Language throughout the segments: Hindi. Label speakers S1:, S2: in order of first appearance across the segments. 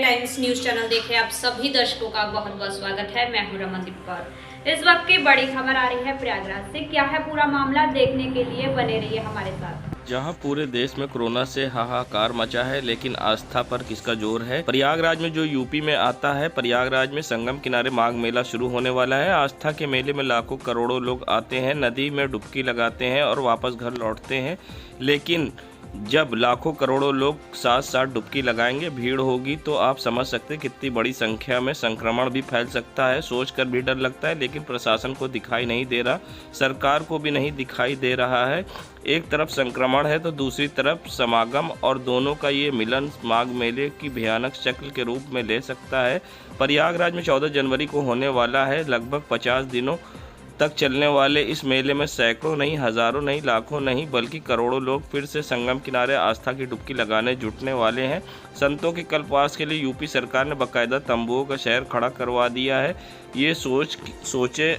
S1: टाइम्स न्यूज चैनल देख रहे आप सभी दर्शकों का बहुत बहुत स्वागत है। मैं हूं रमनदीप कौर। इस वक्त की बड़ी खबर आ रही है प्रयागराज से। क्या है पूरा मामला, देखने के लिए बने रहिए हमारे साथ।
S2: जहां पूरे देश में कोरोना से हाहाकार मचा है, लेकिन आस्था पर किसका जोर है। प्रयागराज में जो यूपी में आता है, प्रयागराज में संगम किनारे माघ मेला शुरू होने वाला है। आस्था के मेले में लाखों करोड़ों लोग आते हैं, नदी में डुबकी लगाते हैं और वापस घर लौटते हैं। लेकिन जब लाखों करोड़ों लोग साथ साथ डुबकी लगाएंगे, भीड़ होगी, तो आप समझ सकते हैं कितनी बड़ी संख्या में संक्रमण भी फैल सकता है। सोचकर भी डर लगता है, लेकिन प्रशासन को दिखाई नहीं दे रहा, सरकार को भी नहीं दिखाई दे रहा है। एक तरफ संक्रमण है तो दूसरी तरफ समागम, और दोनों का ये मिलन माघ मेले की भयानक शक्ल के रूप में ले सकता है। प्रयागराज में 14 जनवरी को होने वाला है। लगभग 50 दिनों तक चलने वाले इस मेले में सैकड़ों नहीं, हजारों नहीं, लाखों नहीं, बल्कि करोड़ों लोग फिर से संगम किनारे आस्था की डुबकी लगाने जुटने वाले हैं। संतों के कल्पवास के लिए यूपी सरकार ने बाकायदा तंबुओं का शहर खड़ा करवा दिया है। ये सोचे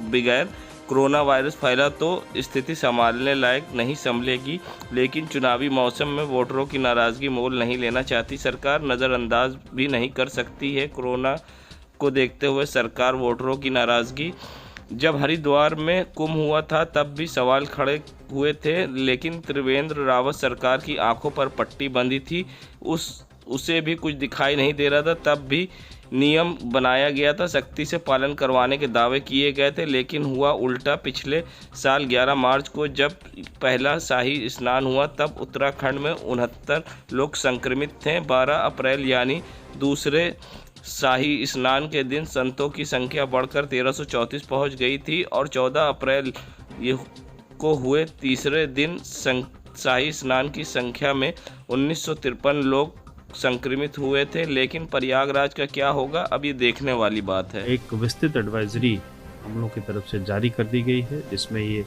S2: बगैर कोरोना वायरस फैला तो स्थिति संभालने लायक नहीं संभलेगी। लेकिन चुनावी मौसम में वोटरों की नाराज़गी मोल नहीं लेना चाहती सरकार, नज़रअंदाज भी नहीं कर सकती है। कोरोना को देखते हुए सरकार वोटरों की नाराज़गी, जब हरिद्वार में कुंभ हुआ था तब भी सवाल खड़े हुए थे, लेकिन त्रिवेंद्र रावत सरकार की आंखों पर पट्टी बंधी थी, उसे भी कुछ दिखाई नहीं दे रहा था। तब भी नियम बनाया गया था, सख्ती से पालन करवाने के दावे किए गए थे, लेकिन हुआ उल्टा। पिछले साल 11 मार्च को जब पहला शाही स्नान हुआ तब उत्तराखंड में 69 लोग संक्रमित थे। 12 अप्रैल यानी दूसरे शाही स्नान के दिन संतों की संख्या बढ़कर 1334 पहुंच गई थी, और 14 अप्रैल को हुए तीसरे दिन शाही स्नान की संख्या में 1953 लोग संक्रमित हुए थे। लेकिन प्रयागराज का क्या होगा, अब ये देखने वाली बात है।
S3: एक विस्तृत एडवाइजरी हम लोग की तरफ से जारी कर दी गई है, जिसमें ये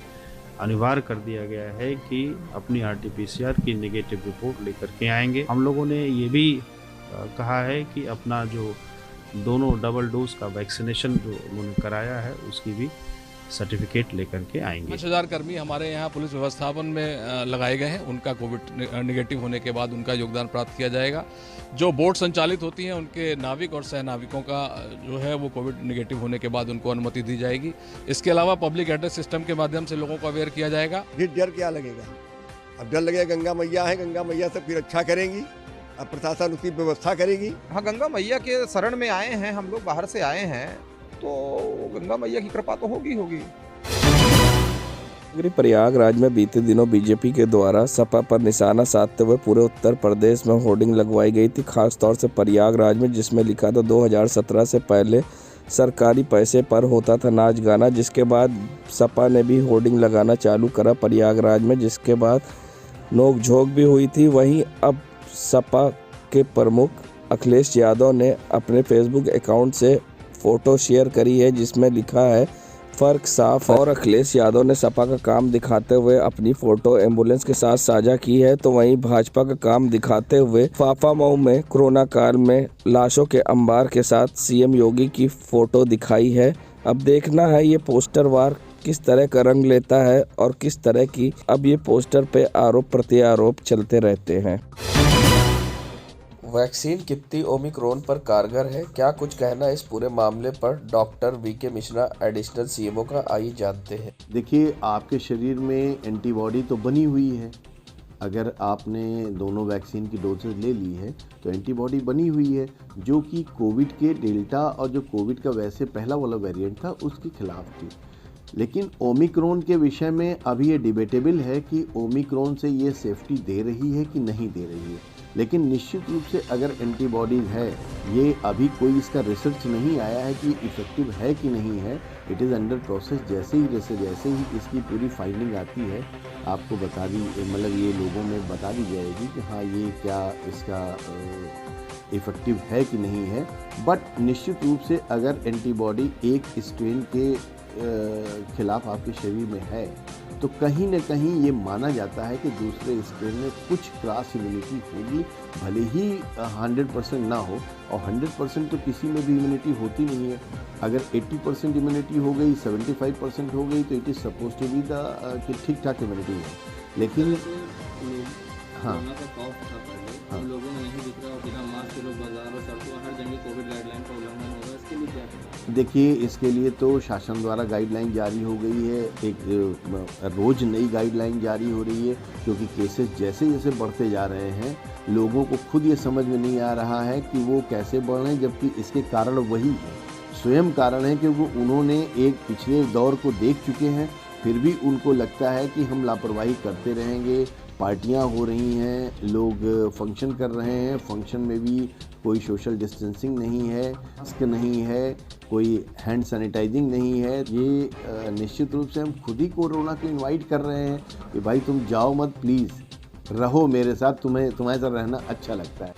S3: अनिवार्य कर दिया गया है कि अपनी RT-PCR की नेगेटिव रिपोर्ट लेकर के आएंगे। हम लोगों ने ये भी कहा है कि अपना जो दोनों डबल डोज का वैक्सीनेशन जो उन्होंने कराया है उसकी भी सर्टिफिकेट लेकर के आएंगे।
S4: 5,000 कर्मी हमारे यहाँ पुलिस व्यवस्थापन में लगाए गए हैं। उनका कोविड निगेटिव होने के बाद उनका योगदान प्राप्त किया जाएगा। जो बोट संचालित होती हैं उनके नाविक और सहनाविकों का जो है वो कोविड निगेटिव होने के बाद उनको अनुमति दी जाएगी। इसके अलावा पब्लिक एड्रेस सिस्टम के माध्यम से लोगों को अवेयर किया जाएगा।
S5: डर क्या लगेगा, अब डर लगेगा, गंगा मैया है, गंगा मैया सब फिर अच्छा करेंगी, अब प्रशासन उसकी व्यवस्था करेगी।
S6: हाँ, गंगा मैया के शरण में आए हैं, हम लोग बाहर से आए हैं, तो गंगा मैया की कृपा तो होगी।
S2: प्रयागराज में बीते दिनों बीजेपी के द्वारा सपा पर निशाना साधते हुए पूरे उत्तर प्रदेश में होर्डिंग लगवाई गई थी, खासतौर से प्रयागराज में, जिसमें लिखा था 2017 से पहले सरकारी पैसे पर होता था नाच गाना। जिसके बाद सपा ने भी होर्डिंग लगाना चालू करा प्रयागराज में, जिसके बाद नोकझोंक भी हुई थी। वहीं अब सपा के प्रमुख अखिलेश यादव ने अपने फेसबुक अकाउंट से फ़ोटो शेयर करी है, जिसमें लिखा है फ़र्क साफ है। और अखिलेश यादव ने सपा का काम दिखाते हुए अपनी फ़ोटो एम्बुलेंस के साथ साझा की है। तो वहीं भाजपा का काम दिखाते हुए फाफामऊ में कोरोना काल में लाशों के अंबार के साथ CM योगी की फ़ोटो दिखाई है। अब देखना है ये पोस्टर वार किस तरह का रंग लेता है और किस तरह की अब ये पोस्टर पे आरोप प्रत्यारोप चलते रहते हैं। वैक्सीन कितनी ओमिक्रॉन पर कारगर है, क्या कुछ कहना इस पूरे मामले पर doctor VK Mishra additional CMO का, आइए जानते हैं।
S7: देखिए, आपके शरीर में एंटीबॉडी तो बनी हुई है। अगर आपने दोनों वैक्सीन की डोजेज ले ली है तो एंटीबॉडी बनी हुई है, जो कि कोविड के डेल्टा और जो कोविड का वैसे पहला वाला वेरिएंट था उसके खिलाफ थी। लेकिन ओमिक्रॉन के विषय में अभी ये डिबेटेबल है कि ओमिक्रॉन से ये सेफ्टी दे रही है कि नहीं दे रही है। लेकिन निश्चित रूप से अगर एंटीबॉडीज़ है, ये अभी कोई इसका रिसर्च नहीं आया है कि इफ़ेक्टिव है कि नहीं है। It is under process. जैसे ही इसकी पूरी फाइंडिंग आती है आपको बता दी, मतलब ये लोगों में बता दी जाएगी कि हाँ ये क्या इसका इफ़ेक्टिव है कि नहीं है। बट निश्चित रूप से अगर एंटीबॉडी एक स्ट्रेन के खिलाफ आपके शरीर में है तो कहीं न कहीं ये माना जाता है कि दूसरे स्ट्रेन में कुछ क्रॉस इम्यूनिटी होगी, भले ही 100% ना हो। और 100% तो किसी में भी इम्यूनिटी होती नहीं है। अगर 80% इम्यूनिटी हो गई, 75% हो गई, तो it is suppose to be कि ठीक ठाक इम्यूनिटी है। लेकिन हाँ,
S8: लोगों में नहीं दिख रहा, बिना मास्क के लोग बाजारों
S7: देखिए, इसके लिए तो शासन द्वारा गाइडलाइन जारी हो गई है। एक रोज़ नई गाइडलाइन जारी हो रही है, क्योंकि केसेस जैसे जैसे बढ़ते जा रहे हैं, लोगों को खुद ये समझ में नहीं आ रहा है कि वो कैसे बढ़ रहे हैं, जबकि इसके कारण वही है, स्वयं कारण है कि वो उन्होंने एक पिछले दौर को देख चुके हैं, फिर भी उनको लगता है कि हम लापरवाही करते रहेंगे। पार्टियां हो रही हैं, लोग फंक्शन कर रहे हैं, फंक्शन में भी कोई सोशल डिस्टेंसिंग नहीं है, मास्क नहीं है, कोई हैंड सैनिटाइजिंग नहीं है। ये निश्चित रूप से हम खुद ही कोरोना को इनवाइट कर रहे हैं कि भाई तुम जाओ मत, प्लीज़ रहो मेरे साथ, तुम्हारे साथ रहना अच्छा लगता है।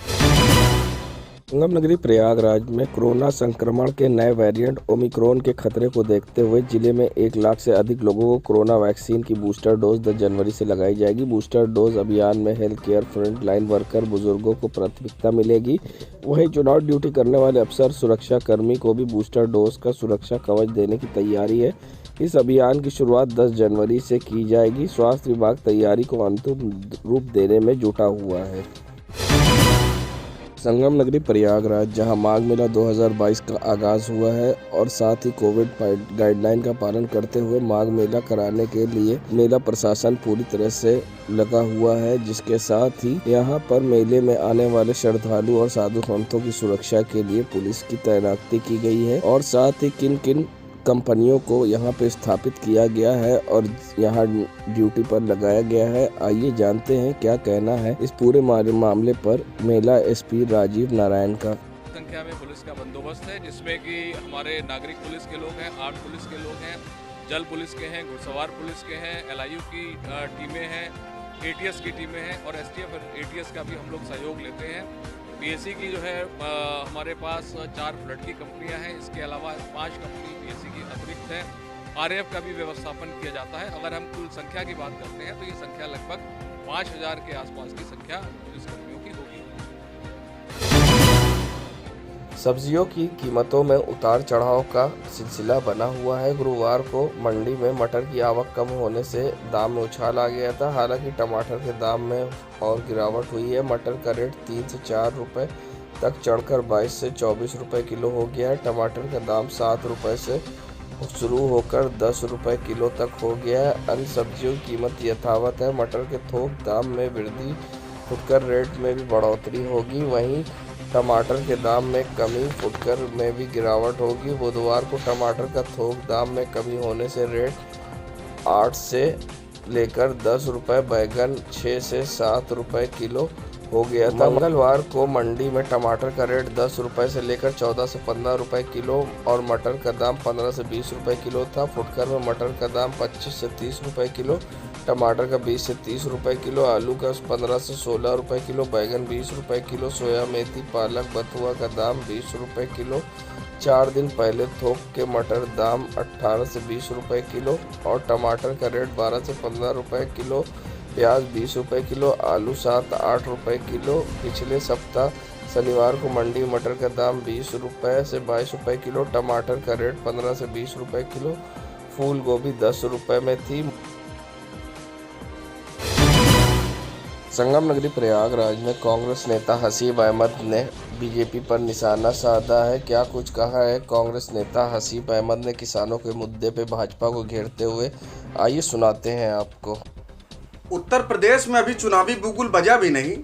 S2: संगम नगरी प्रयागराज में कोरोना संक्रमण के नए वेरिएंट ओमिक्रॉन के खतरे को देखते हुए जिले में 1 लाख से अधिक लोगों को कोरोना वैक्सीन की बूस्टर डोज 10 जनवरी से लगाई जाएगी। बूस्टर डोज अभियान में health care front line worker बुजुर्गों को प्राथमिकता मिलेगी। वहीं चुनाव ड्यूटी करने वाले अफसर सुरक्षा कर्मी को भी बूस्टर डोज का सुरक्षा कवच देने की तैयारी है। इस अभियान की शुरुआत 10 जनवरी से की जाएगी। स्वास्थ्य विभाग तैयारी को अंतिम रूप देने में जुटा हुआ है। संगम नगरी प्रयागराज, जहां माघ मेला 2022 का आगाज़ हुआ है और साथ ही कोविड गाइडलाइन का पालन करते हुए माघ मेला कराने के लिए मेला प्रशासन पूरी तरह से लगा हुआ है, जिसके साथ ही यहां पर मेले में आने वाले श्रद्धालु और साधु संतों की सुरक्षा के लिए पुलिस की तैनाती की गई है और साथ ही किन किन कंपनियों को यहाँ पे स्थापित किया गया है और यहाँ ड्यूटी पर लगाया गया है। आइए जानते हैं क्या कहना है इस पूरे मामले पर मेला एसपी राजीव नारायण का।
S4: संख्या में पुलिस का बंदोबस्त है, जिसमें कि हमारे नागरिक पुलिस के लोग हैं, आर्ट पुलिस के लोग हैं, जल पुलिस के हैं, घुड़सवार पुलिस के हैं, LIU की टीमें हैं, ATS की टीमें हैं और STF ATS का भी हम लोग सहयोग लेते हैं। PSC की जो है हमारे पास 4 फ्लड की कंपनियां हैं, इसके अलावा 5 कंपनी PSC की अतिरिक्त है। RAF का भी व्यवस्थापन किया जाता है। अगर हम कुल संख्या की बात करते हैं तो ये संख्या लगभग 5000 के आसपास की संख्या पुलिस कर्मियों की होगी।
S2: सब्जियों की कीमतों में उतार चढ़ाव का सिलसिला बना हुआ है। गुरुवार को मंडी में मटर की आवक कम होने से दाम में उछाल आ गया था। हालांकि टमाटर के दाम में और गिरावट हुई है। मटर का रेट 3 से 4 रुपए तक चढ़कर 22 से 24 रुपए किलो हो गया है। टमाटर का दाम 7 रुपए से शुरू होकर 10 रुपए किलो तक हो गया है। अन्य सब्जियों की कीमत यथावत है। मटर के थोक दाम में वृद्धि, फुटकर रेट में भी बढ़ोतरी होगी। वहीं टमाटर के दाम में कमी, फुटकर में भी गिरावट होगी। बुधवार को टमाटर का थोक दाम में कमी होने से रेट 8 से लेकर 10 रुपए, बैगन 6 से 7 रुपए किलो हो गया था। मंगलवार को मंडी में टमाटर का रेट 10 रुपए से लेकर 14 से 15 रुपए किलो और मटर का दाम 15 से 20 रुपए किलो था। फुटकर में मटर का दाम 25 से 30 रुपए किलो, टमाटर का 20 से 30 रुपए किलो, आलू का 15 से 16 रुपए किलो, बैगन 20 रुपए किलो, सोया, मेथी, पालक, बथुआ का दाम 20 रुपए किलो। 4 दिन पहले थोक के मटर दाम 18 से 20 रुपए किलो और टमाटर का रेट 12 से 15 रुपए किलो, प्याज 20 रुपए किलो, आलू 7-8 रुपए किलो। पिछले सप्ताह शनिवार को मंडी में मटर का दाम 20 रुपए से 22 रुपए किलो, टमाटर का रेट 15 से 20 रुपए किलो, फूल गोभी 10 रुपए में थी। संगम नगरी प्रयागराज में कांग्रेस नेता हसीब अहमद ने बीजेपी पर निशाना साधा है। क्या कुछ कहा है कांग्रेस नेता हसीब अहमद ने किसानों के मुद्दे पे भाजपा को घेरते हुए, आइए सुनाते हैं आपको।
S8: उत्तर प्रदेश में अभी चुनावी बुगुल बजा भी नहीं,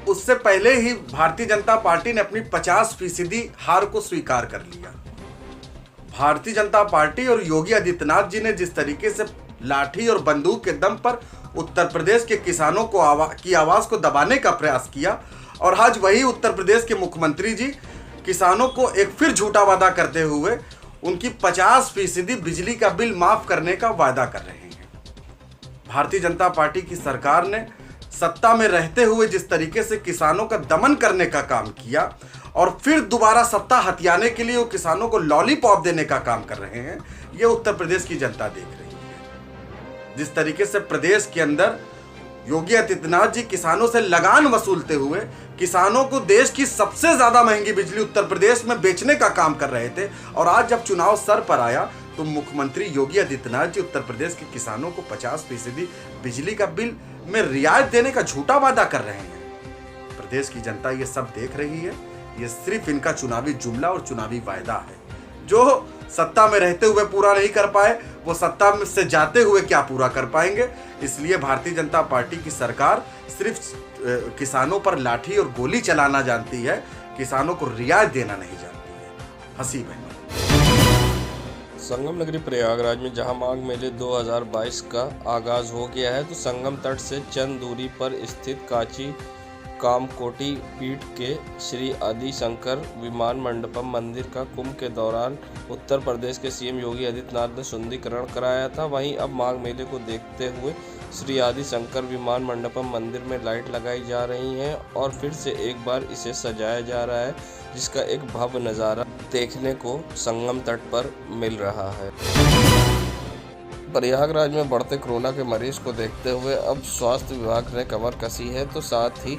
S8: उससे पहले ही भारतीय जनता पार्टी ने अपनी 50% हार को स्वीकार कर लिया। भारतीय जनता पार्टी और योगी आदित्यनाथ जी ने जिस तरीके से लाठी और बंदूक के दम पर उत्तर प्रदेश के किसानों की आवाज़ को दबाने का प्रयास किया और आज वही उत्तर प्रदेश के मुख्यमंत्री जी किसानों को एक फिर झूठा वादा करते हुए उनकी 50% बिजली का बिल माफ़ करने का वादा कर रहे हैं। भारतीय जनता पार्टी की सरकार ने सत्ता में रहते हुए जिस तरीके से किसानों का दमन करने का काम किया और फिर दोबारा सत्ता हथियाने के लिए वो किसानों को लॉलीपॉप देने का काम कर रहे हैं, ये उत्तर प्रदेश की जनता देख रही है। जिस तरीके से प्रदेश के अंदर योगी आदित्यनाथ जी किसानों से लगान वसूलते हुए किसानों को देश की सबसे ज्यादा महंगी बिजली उत्तर प्रदेश में बेचने का काम कर रहे थे और आज जब चुनाव सर पर आया तो मुख्यमंत्री योगी आदित्यनाथ जी उत्तर प्रदेश के किसानों को 50% बिजली का बिल में रियायत देने का झूठा वादा कर रहे हैं। प्रदेश की जनता ये सब देख रही है। ये सिर्फ इनका चुनावी जुमला और चुनावी वायदा है जो सत्ता में रहते हुए पूरा नहीं कर पाए वो सत्ता में से जाते हुए क्या पूरा कर पाएंगे। इसलिए भारतीय जनता पार्टी की सरकार सिर्फ किसानों पर लाठी और गोली चलाना जानती है, किसानों को रियायत देना नहीं जानती है। हसीब है।
S2: संगम नगरी प्रयागराज में जहां माघ मेले 2022 का आगाज हो गया है, तो संगम तट से चंद दूरी पर स्थित काची कामकोटी पीठ के श्री आदि शंकर विमान मंडपम मंदिर का कुंभ के दौरान उत्तर प्रदेश के सीएम योगी आदित्यनाथ ने सुंदरीकरण कराया था। वहीं अब माघ मेले को देखते हुए श्री आदि शंकर विमान मंडपम मंदिर में लाइट लगाई जा रही हैं और फिर से एक बार इसे सजाया जा रहा है, जिसका एक भव्य नज़ारा देखने को संगम तट पर मिल रहा है। प्रयागराज में बढ़ते कोरोना के मरीज को देखते हुए अब स्वास्थ्य विभाग ने कमर कसी है, तो साथ ही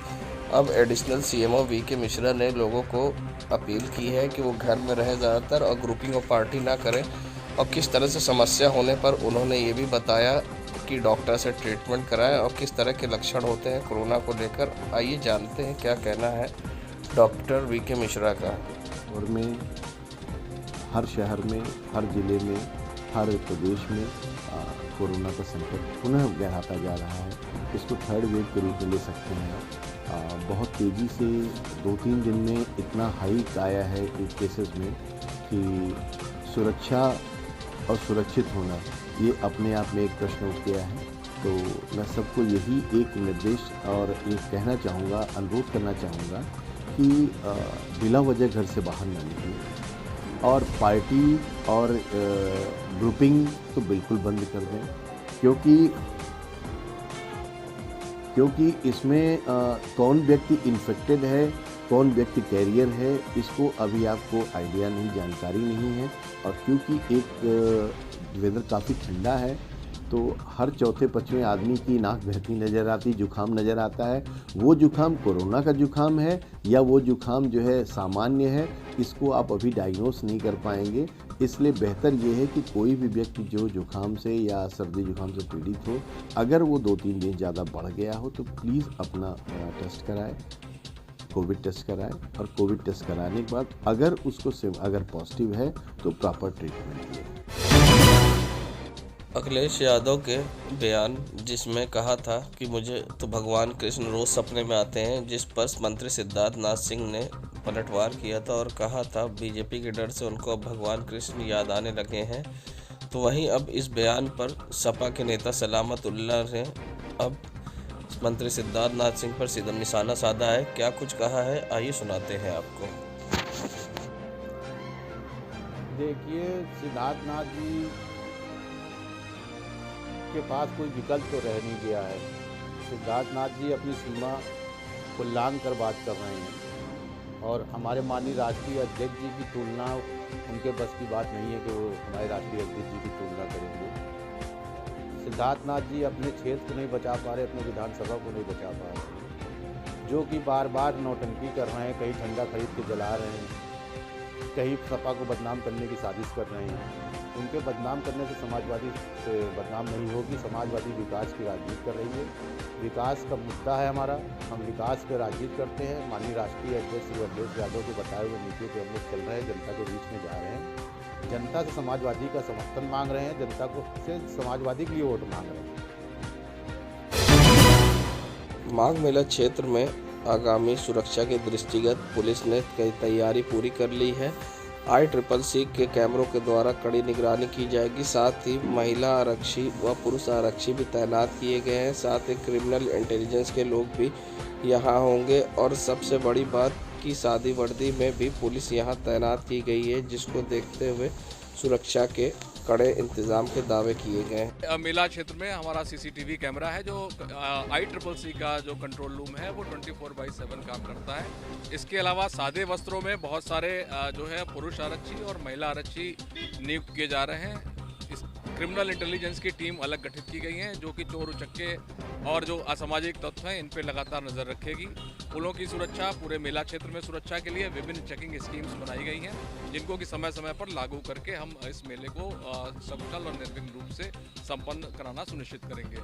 S2: अब एडिशनल सीएमओ वीके मिश्रा ने लोगों को अपील की है कि वो घर में रहें ज़्यादातर और ग्रुपिंग और पार्टी ना करें। और किस तरह से समस्या होने पर उन्होंने ये भी बताया कि डॉक्टर से ट्रीटमेंट कराएं और किस तरह के लक्षण होते हैं कोरोना को लेकर। आइए जानते हैं क्या कहना है डॉक्टर वीके मिश्रा का।
S7: और में हर शहर में, हर ज़िले में, हर प्रदेश में कोरोना का संकट पुनः गहराता जा रहा है। इसको थर्ड वेव के रूप में ले सकते हैं। बहुत तेज़ी से 2-3 दिन में इतना हाइक आया है इस केसेस में कि सुरक्षा और सुरक्षित होना ये अपने आप में एक प्रश्न उठ गया है। तो मैं सबको यही एक निर्देश और एक कहना चाहूँगा, अनुरोध करना चाहूँगा कि बिला वजह घर से बाहर ना निकलें और पार्टी और ग्रुपिंग तो बिल्कुल बंद कर दें, क्योंकि इसमें कौन व्यक्ति इन्फेक्टेड है, कौन व्यक्ति कैरियर है, इसको अभी आपको आइडिया नहीं, जानकारी नहीं है। और क्योंकि एक वेदर काफ़ी ठंडा है तो हर चौथे पाँचवें आदमी की नाक बहती नज़र आती, जुखाम नज़र आता है। वो जुखाम कोरोना का जुखाम है या वो जुखाम जो है सामान्य है, इसको आप अभी डायग्नोस नहीं कर पाएंगे। इसलिए बेहतर ये है कि कोई भी व्यक्ति जो जुखाम से या सर्दी जुखाम से पीड़ित हो, अगर वो 2-3 दिन ज़्यादा बढ़ गया हो तो प्लीज़ अपना टेस्ट कराएं, कोविड टेस्ट कराएं। और कोविड टेस्ट कराने के बाद अगर उसको अगर पॉजिटिव है तो प्रॉपर ट्रीटमेंट लें।
S2: अखिलेश यादव के बयान जिसमें कहा था कि मुझे तो भगवान कृष्ण रोज़ सपने में आते हैं, जिस पर मंत्री सिद्धार्थ नाथ सिंह ने पलटवार किया था और कहा था बीजेपी के डर से उनको अब भगवान कृष्ण याद आने लगे हैं। तो वहीं अब इस बयान पर सपा के नेता सलामतुल्लाह ने अब मंत्री सिद्धार्थ नाथ सिंह पर सीधा निशाना साधा है। क्या कुछ कहा है, आइए सुनाते हैं आपको।
S3: देखिए, सिद्धार्थ नाथ जी के पास कोई विकल्प तो रह नहीं गया है। सिद्धार्थ नाथ जी अपनी सीमा को लांघ कर बात कर रहे हैं और हमारे माननीय राष्ट्रीय अध्यक्ष जी की तुलना उनके बस की बात नहीं है कि वो हमारे राष्ट्रीय अध्यक्ष जी की तुलना करेंगे। सिद्धार्थ नाथ जी अपने क्षेत्र को नहीं बचा पा रहे, अपने विधानसभा को नहीं बचा पा रहे, जो कि बार बार नौटंकी कर रहे हैं, कहीं झंडा खरीद के जला रहे हैं, कहीं सपा को बदनाम करने की साजिश कर रहे हैं। उनके बदनाम करने से समाजवादी बदनाम नहीं होगी। समाजवादी विकास की राजनीति कर रही है, विकास का मुद्दा है हमारा, हम विकास पे राजनीति करते हैं। माननीय राष्ट्रीय अध्यक्ष श्री अखिलेश यादव के बताए हुए नीति पे हम लोग चल रहे हैं, जनता के बीच में जा रहे हैं, जनता से समाजवादी का समर्थन मांग रहे हैं, जनता को से समाजवादी के लिए वोट मांग रहे हैं।
S2: माघ मेला क्षेत्र में आगामी सुरक्षा के दृष्टिगत पुलिस ने कई तैयारी पूरी कर ली है। ICCC के कैमरों के द्वारा कड़ी निगरानी की जाएगी। साथ ही महिला आरक्षी व पुरुष आरक्षी भी तैनात किए गए हैं। साथ ही क्रिमिनल इंटेलिजेंस के लोग भी यहां होंगे और सबसे बड़ी बात कि सादी वर्दी में भी पुलिस यहां तैनात की गई है, जिसको देखते हुए सुरक्षा के कड़े इंतजाम के दावे किए गए।
S4: मेला क्षेत्र में हमारा CCTV कैमरा है जो ICCC का जो कंट्रोल रूम है वो 24/7 काम करता है। इसके अलावा सादे वस्त्रों में बहुत सारे जो है पुरुष आरक्षी और महिला आरक्षी नियुक्त किए जा रहे हैं। इस क्रिमिनल इंटेलिजेंस की टीम अलग गठित की गई है जो कि चोर उचक्के और जो असामाजिक तत्व हैं इन पर लगातार नज़र रखेगी। पुलों की सुरक्षा, पूरे मेला क्षेत्र में सुरक्षा के लिए विभिन्न चेकिंग स्कीम्स बनाई गई हैं, जिनको कि समय समय पर लागू करके हम इस मेले को सकुशल और निर्विघ्न रूप से संपन्न कराना सुनिश्चित करेंगे।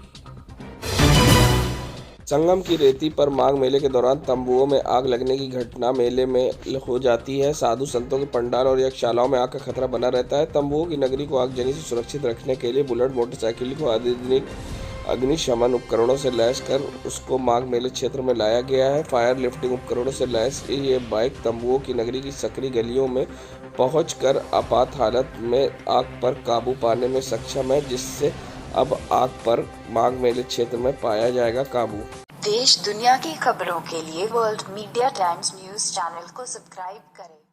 S2: संगम की रेती पर माघ मेले के दौरान तंबुओं में आग लगने की घटना मेले में हो जाती है। साधु संतों के पंडाल और यज्ञशालाओं में आग का खतरा बना रहता है। तंबुओं की नगरी को आगजनी से सुरक्षित रखने के लिए बुलेट मोटरसाइकिल को आधुनिक अग्निशमन उपकरणों से लैस कर उसको माघ मेले क्षेत्र में लाया गया है। फायर लिफ्टिंग उपकरणों से लैस ये बाइक तंबुओं की नगरी की सकरी गलियों में पहुंचकर आपात हालत में आग पर काबू पाने में सक्षम है, जिससे अब आग पर माघ मेले क्षेत्र में पाया जाएगा काबू।
S9: देश दुनिया की खबरों के लिए world media times news channel को सब्सक्राइब करें।